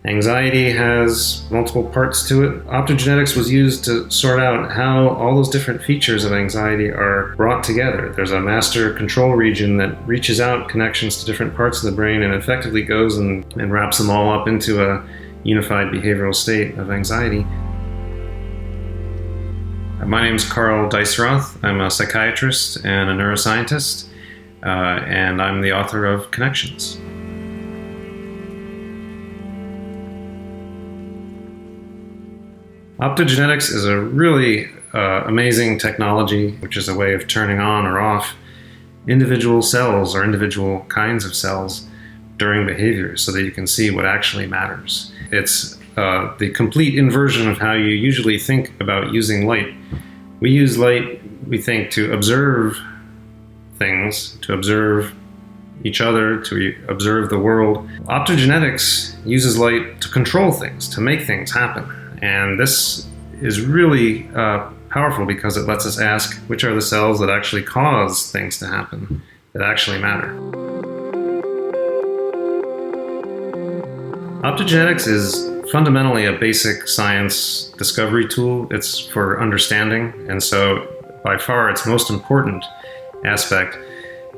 Anxiety has multiple parts to it. Optogenetics was used to sort out how all those different features of anxiety are brought together. There's a master control region that reaches out connections to different parts of the brain and effectively goes and wraps them all up into a unified behavioral state of anxiety. My name is Karl Deisseroth. I'm a psychiatrist and a neuroscientist, and I'm the author of Connections. Optogenetics is a really amazing technology, which is a way of turning on or off individual cells or individual kinds of cells during behavior so that you can see what actually matters. It's the complete inversion of how you usually think about using light. We use light, we think, to observe things, to observe each other, to observe the world. Optogenetics uses light to control things, to make things happen. And this is really powerful because it lets us ask which are the cells that actually cause things to happen, that actually matter. Optogenetics is fundamentally a basic science discovery tool. It's for understanding, and so by far its most important aspect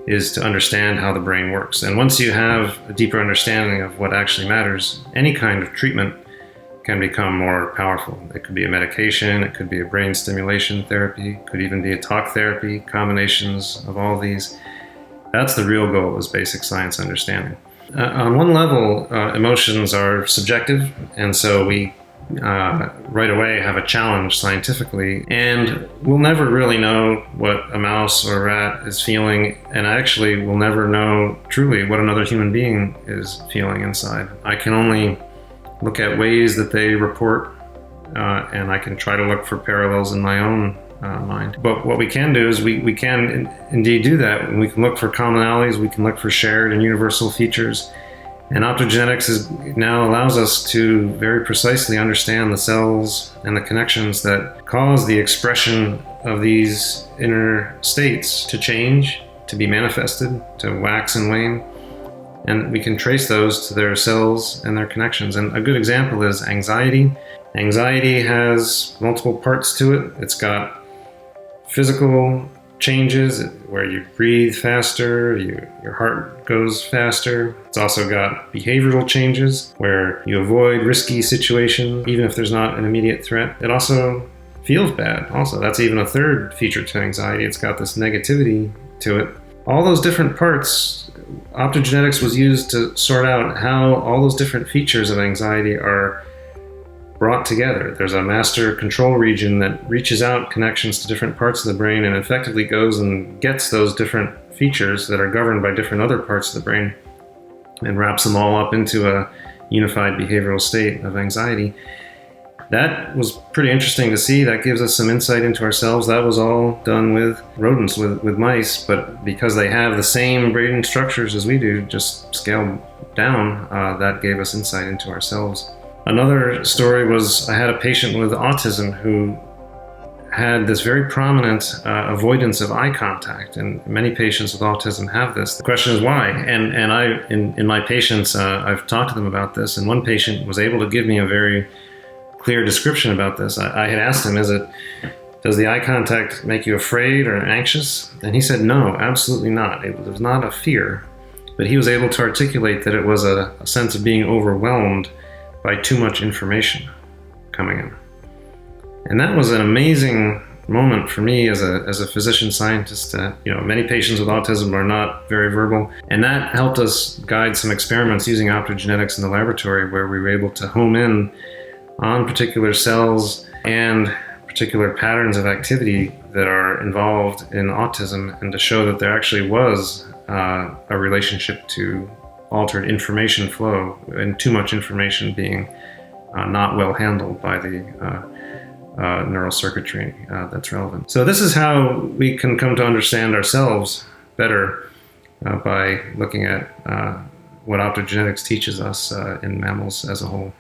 is to understand how the brain works. And once you have a deeper understanding of what actually matters, any kind of treatment can become more powerful. It could be a medication, it could be a brain stimulation therapy, it could even be a talk therapy, combinations of all these. That's the real goal, is basic science understanding. On one level, emotions are subjective, and so we right away have a challenge scientifically, and we'll never really know what a mouse or a rat is feeling, and actually we'll never know truly what another human being is feeling inside. I can only look at ways that they report, and I can try to look for parallels in my own mind. But what we can do is we can indeed do that. We can look for commonalities, we can look for shared and universal features. And optogenetics now allows us to very precisely understand the cells and the connections that cause the expression of these inner states to change, to be manifested, to wax and wane. And we can trace those to their cells and their connections. And a good example is anxiety. Anxiety has multiple parts to it. It's got physical changes where you breathe faster, your heart goes faster. It's also got behavioral changes where you avoid risky situations, even if there's not an immediate threat. It also feels bad. Also, that's even a third feature to anxiety. It's got this negativity to it. All those different parts, optogenetics was used to sort out how all those different features of anxiety are brought together. There's a master control region that reaches out connections to different parts of the brain and effectively goes and gets those different features that are governed by different other parts of the brain and wraps them all up into a unified behavioral state of anxiety. That was pretty interesting to see. That gives us some insight into ourselves. That was all done with rodents, with mice, but because they have the same brain structures as we do, just scaled down, that gave us insight into ourselves. Another story was I had a patient with autism who had this very prominent avoidance of eye contact, and many patients with autism have this. The question is why? And I, in my patients, I've talked to them about this, and one patient was able to give me a very clear description about this. I had asked him, does the eye contact make you afraid or anxious? And he said, no, absolutely not. It was not a fear, but he was able to articulate that it was a sense of being overwhelmed by too much information coming in. And that was an amazing moment for me as a physician scientist. Many patients with autism are not very verbal, and that helped us guide some experiments using optogenetics in the laboratory where we were able to home in on particular cells and particular patterns of activity that are involved in autism, and to show that there actually was a relationship to altered information flow and too much information being not well handled by the neural circuitry that's relevant. So this is how we can come to understand ourselves better by looking at what optogenetics teaches us in mammals as a whole.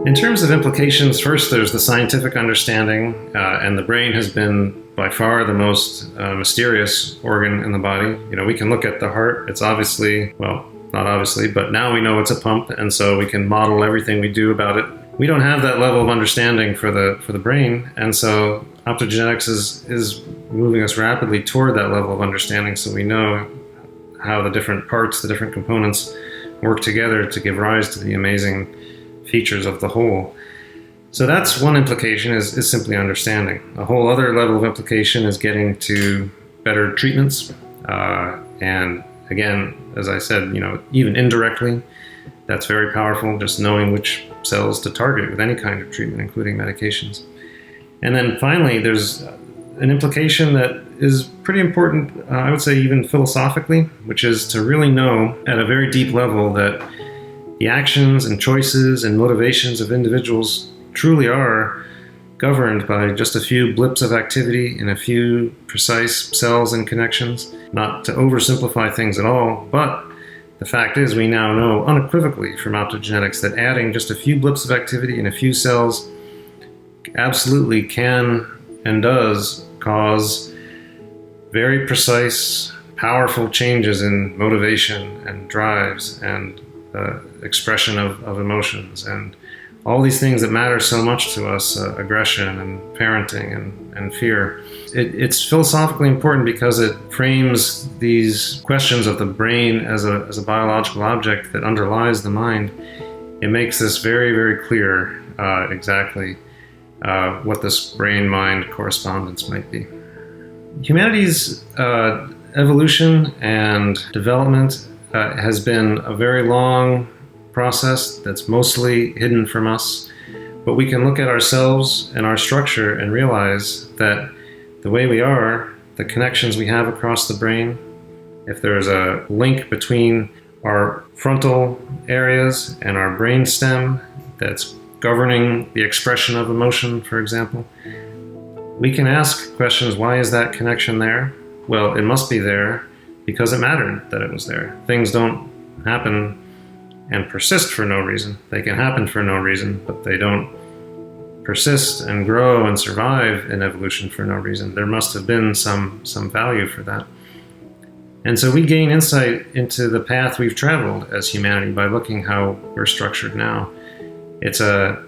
In terms of implications, first there's the scientific understanding, and the brain has been by far the most mysterious organ in the body. We can look at the heart. It's obviously, well, not obviously, but now we know it's a pump, and so we can model everything we do about it. We don't have that level of understanding for the brain, and so optogenetics is moving us rapidly toward that level of understanding, so we know how the different parts, the different components work together to give rise to the amazing features of the whole. So that's one implication, is simply understanding. A whole other level of implication is getting to better treatments, and again, as I said, even indirectly, that's very powerful, just knowing which cells to target with any kind of treatment, including medications. And then finally, there's an implication that is pretty important, I would say even philosophically, which is to really know at a very deep level that the actions and choices and motivations of individuals truly are governed by just a few blips of activity in a few precise cells and connections. Not to oversimplify things at all, but the fact is we now know unequivocally from optogenetics that adding just a few blips of activity in a few cells absolutely can and does cause very precise, powerful changes in motivation and drives and expression of emotions and all these things that matter so much to us, aggression and parenting and fear. It's philosophically important because it frames these questions of the brain as a biological object that underlies the mind. It makes this very, very clear exactly what this brain-mind correspondence might be. Humanity's evolution and development has been a very long process that's mostly hidden from us, but we can look at ourselves and our structure and realize that the way we are, the connections we have across the brain, if there's a link between our frontal areas and our brain stem that's governing the expression of emotion, for example, we can ask questions, why is that connection there? Well, it must be there because it mattered that it was there. Things don't happen and persist for no reason. They can happen for no reason, but they don't persist and grow and survive in evolution for no reason. There must have been some value for that. And so we gain insight into the path we've traveled as humanity by looking how we're structured now. It's a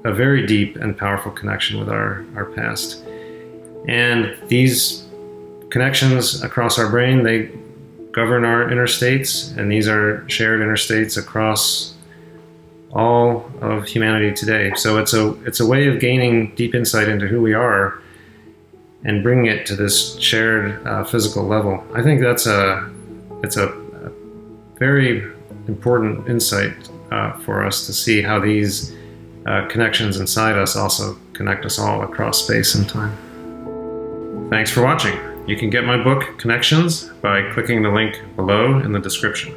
very deep and powerful connection with our past. And these connections across our brain, they govern our inner states, and these are shared inner states across all of humanity today. So it's a way of gaining deep insight into who we are and bringing it to this shared physical level. I think it's a very important insight for us to see how these connections inside us also connect us all across space and time. Thanks for watching. You can get my book, Connections, by clicking the link below in the description.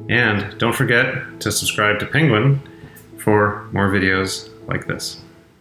And don't forget to subscribe to Penguin for more videos like this.